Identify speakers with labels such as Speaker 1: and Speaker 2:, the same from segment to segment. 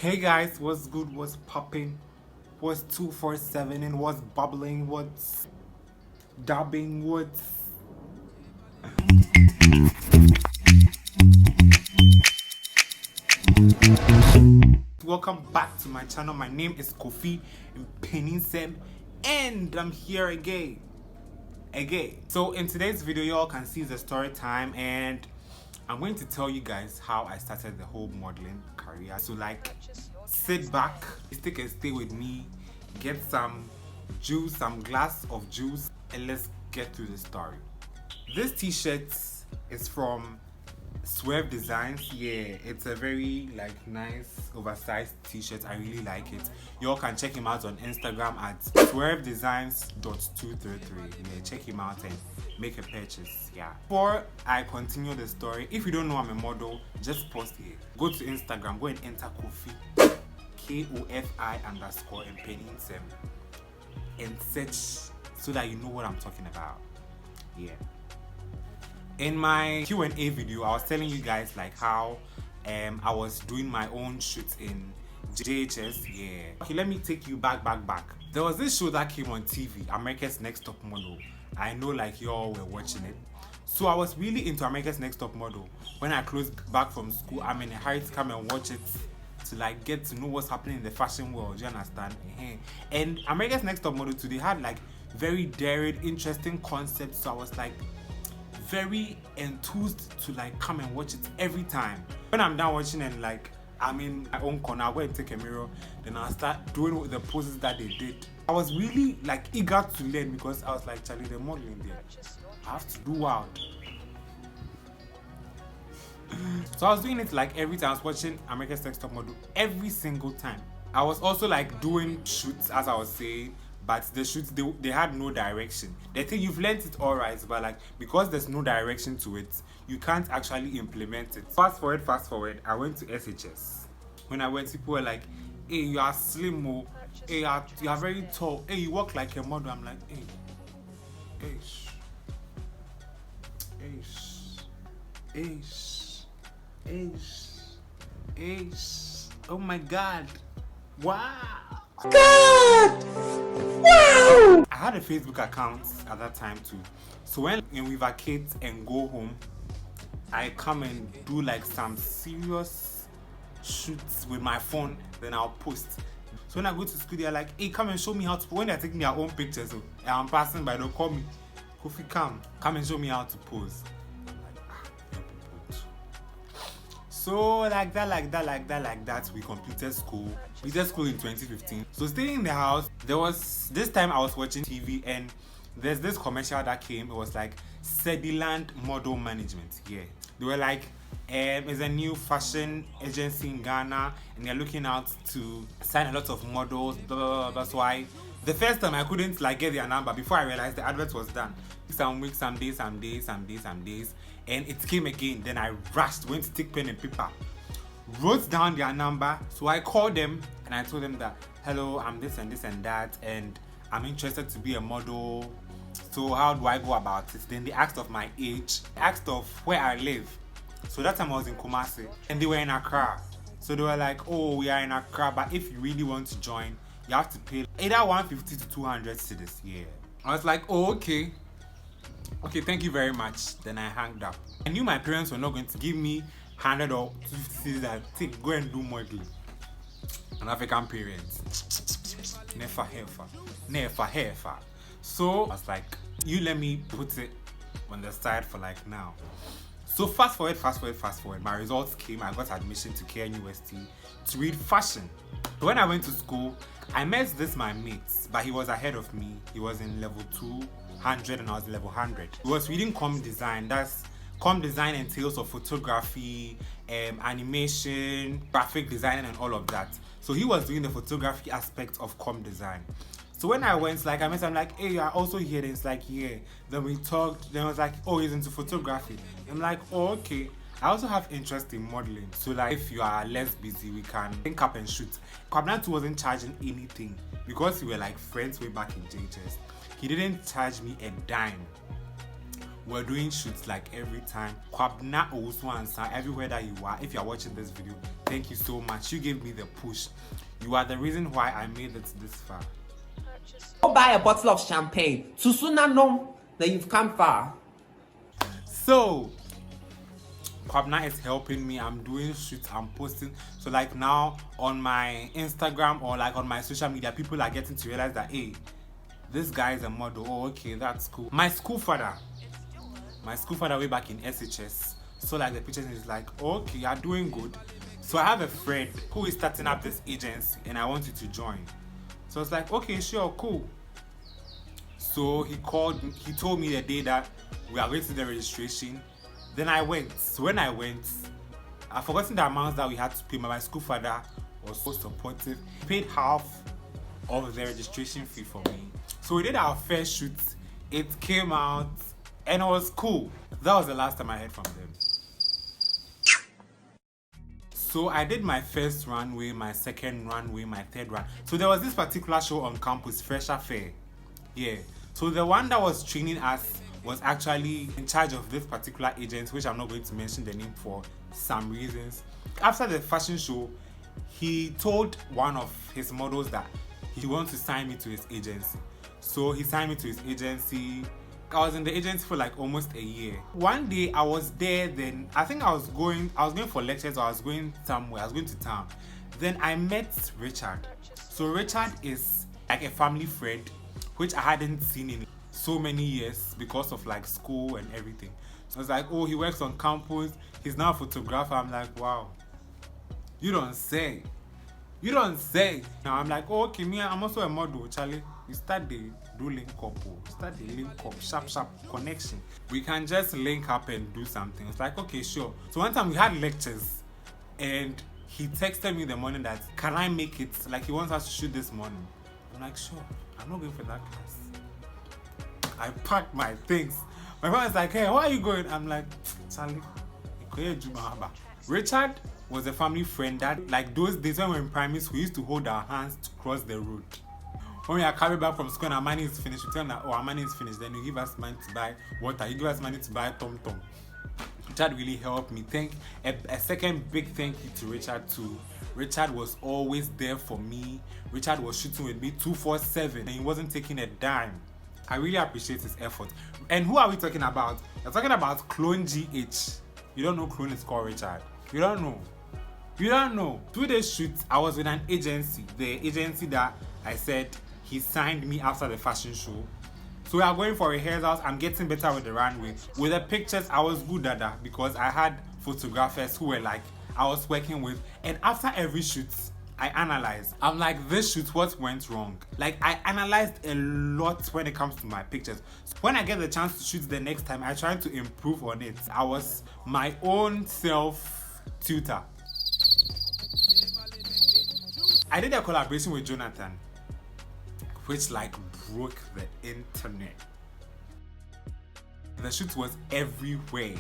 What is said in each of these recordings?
Speaker 1: Hey guys, what's good? What's popping? What's 247 and what's bubbling? What's dabbing? What's welcome back to my channel. My name is Kofi Peninsem and I'm here again. So in today's video, y'all can see the story time and I'm going to tell you guys how I started the whole modeling career. So like sit back, take a stay with me, get some juice, some glass of juice, and let's get to the story. This t-shirt is from Swerve Designs. Yeah, it's a very like nice oversized t-shirt. I really like it. Y'all can check him out on Instagram at swervedesigns.233. Yeah, check him out and make a purchase. Yeah. Before I continue the story, if you don't know I'm a model, just post here. Go to Instagram, go and enter Kofi KOFI underscore and Peninsem and search so that you know what I'm talking about. Yeah. In my Q&A video, I was telling you guys like how I was doing my own shoots in JHS. Yeah. Okay, let me take you back. There was this show that came on TV, America's Next Top Model. I know like y'all were watching it. So I was really into America's Next Top Model. When I closed back from school, I'm in a hurry to come and watch it to like get to know what's happening in the fashion world. Do you understand? And America's Next Top Model too, they had like very daring, interesting concepts. So I was like very enthused to like come and watch it every time. When I'm done watching and like I'm in my own corner, I'll go and take a mirror, then I'll start doing the poses that they did. I was really like eager to learn because I was like, Charlie, the modeling there, I have to do wild. So I was doing it like every time I was watching America's Next Top Model, every single time. I was also like doing shoots as I was saying, but the shoots they had no direction. They think you've learned it alright, but like because there's no direction to it, you can't actually implement it. Fast forward, I went to SHS. When I went, people were like, hey, you are slim, oh. Hey, you are very tall. Hey, you walk like a model. I'm like, hey, oh my god, wow. God! Wow! I had a Facebook account at that time too. So when we vacate and go home, I come and do like some serious shoots with my phone, then I'll post. So when I go to school, they're like, hey, come and show me how to, when they're taking their own pictures, so I'm passing by, they'll call me, Kofi, come and show me how to pose. So like that, we completed school. We did school in 2015. So staying in the house, there was this time I was watching TV and there's this commercial that came. It was like Sediland Model Management. Yeah, they were like, it's a new fashion agency in Ghana and they're looking out to sign a lot of models. Blah, blah, blah. That's why the first time I couldn't like get their number before I realized the advert was done. Some weeks, some days, and it came again. Then I rushed, went to take pen and paper, wrote down their number. So I called them and I told them that, hello, I'm this and this and that, and I'm interested to be a model. So how do I go about it? Then they asked of my age, asked of where I live. So that time I was in Kumasi and they were in Accra. So they were like, oh, we are in Accra, but if you really want to join, you have to pay either 150 to 200 cedis. Yeah. I was like, oh, okay, thank you very much. Then I hanged up. I knew my parents were not going to give me 100 or 250 that take go and do modeling. An African parents, never heifer. So I was like, you let me put it on the side for like now. So fast forward, my results came. I got admission to KNUST to read fashion. When I went to school, I met my mate, but he was ahead of me. He was in level 200 and I was in level 100. He was reading comm design. That's comm design entails of photography, animation, graphic design and all of that. So he was doing the photography aspect of comm design. So when I went, like I met him, like, hey, you are also here. Then it's like, yeah. Then we talked. Then I was like, oh, he's into photography. I'm like, oh, okay. I also have interest in modeling. So like, if you are less busy, we can link up and shoot. Kwabnatu wasn't charging anything because we were like friends way back in JHS. He didn't charge me a dime. we're doing shoots like every time. Kwabna also answer everywhere that you are. If you're watching this video, thank you so much. You gave me the push. You are the reason why I made it this far.
Speaker 2: Go buy a bottle of champagne. To sooner know that you've come far.
Speaker 1: So Kwabna is helping me. I'm doing shoots, I'm posting. So like now on my Instagram or like on my social media, people are getting to realize that, hey, this guy is a model. Oh, okay, that's cool. My school father way back in SHS. So like the pictures is like, okay, you're doing good. So I have a friend who is starting up this agency and I want you to join. So it's like, okay, sure, cool. So he told me the day that we are going to do the registration. Then I went. So when I went, I've forgotten the amounts that we had to pay. My school father was so supportive. He paid half of the registration fee for me. So we did our first shoot. It came out and it was cool. That was the last time I heard from them. So I did my first runway, my second runway, my third run. So there was this particular show on campus, Fresher Fair. Yeah. So the one that was training us was actually in charge of this particular agent, which I'm not going to mention the name for some reasons. After the fashion show, he told one of his models that he wants to sign me to his agency. So he signed me to his agency. I was in the agency for like almost a year. One day I was there, then I think I was going for lectures, or I was going somewhere, I was going to town. Then I met Richard. So Richard is like a family friend, which I hadn't seen in so many years because of like school and everything. So I was like, oh, he works on campus, he's now a photographer. I'm like, wow, you don't say. Now I'm like, oh, okay, me, I'm also a model, Charlie. You start the do link up, sharp connection. We can just link up and do something. It's like, okay, sure. So one time we had lectures and he texted me in the morning that, can I make it? Like he wants us to shoot this morning. I'm like, sure, I'm not going for that class. I packed my things. My friend is like, hey, where are you going? I'm like, Charlie, Richard was a family friend that, like those days when we were in primary school, we used to hold our hands to cross the road. When we are coming back from school and our money is finished, we tell them that, oh, our money is finished. Then you give us money to buy water. You give us money to buy Tom Tom. Richard really helped me. A second big thank you to Richard too. Richard was always there for me. Richard was shooting with me 247 and he wasn't taking a dime. I really appreciate his effort. And who are we talking about? We're talking about Clone GH. You don't know Clone is called Richard. You don't know. 2 days shoot, I was with an agency. The agency that I said he signed me after the fashion show. So we are going for rehearsals. I'm getting better with the runway. With the pictures, I was good at that because I had photographers who were like, I was working with. And after every shoot, I analyzed. I'm like, this shoot, what went wrong? Like, I analyzed a lot when it comes to my pictures. So when I get the chance to shoot the next time, I try to improve on it. I was my own self-tutor. I did a collaboration with Jonathan, which like broke the internet. The shoot was everywhere.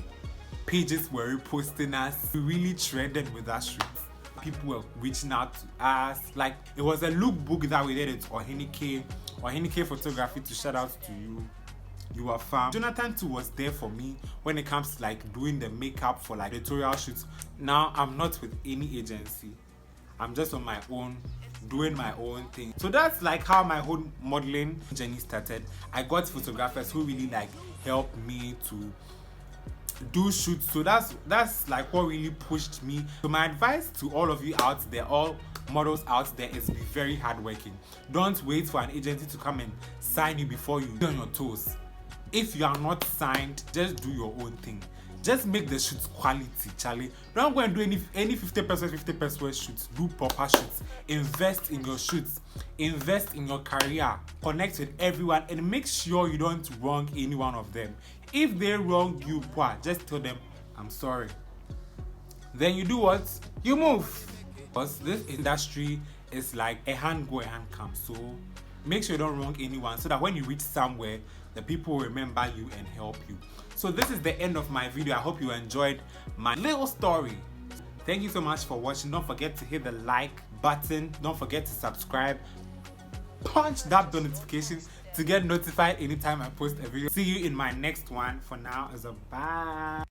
Speaker 1: Pages were reposting us. We really trended with that shoot. People were reaching out to us. Like, it was a lookbook that we did it, oneeeeeee photography, to shout out to you. You are fam. Jonathan too was there for me when it comes to like doing the makeup for like editorial shoots. Now I'm not with any agency. I'm just on my own, doing my own thing. So that's like how my whole modeling journey started. I got photographers who really like helped me to do shoots. So that's like what really pushed me. So my advice to all of you out there, all models out there, is be very hardworking. Don't wait for an agency to come and sign you before you be on your toes. If you are not signed, just do your own thing. Just make the shoots quality, Charlie. Don't go and do any 50% shoots. Do proper shoots. Invest in your shoots. Invest in your career. Connect with everyone and make sure you don't wrong any one of them. If they wrong you, just tell them, I'm sorry. Then you do what? You move. Because this industry is like a hand go, a hand come. So make sure you don't wrong anyone so that when you reach somewhere, the people will remember you and help you. So this is the end of my video. I hope you enjoyed my little story. Thank you so much for watching. Don't forget to hit the like button. Don't forget to subscribe. Punch that notification to get notified anytime I post a video. See you in my next one. For now, is a bye.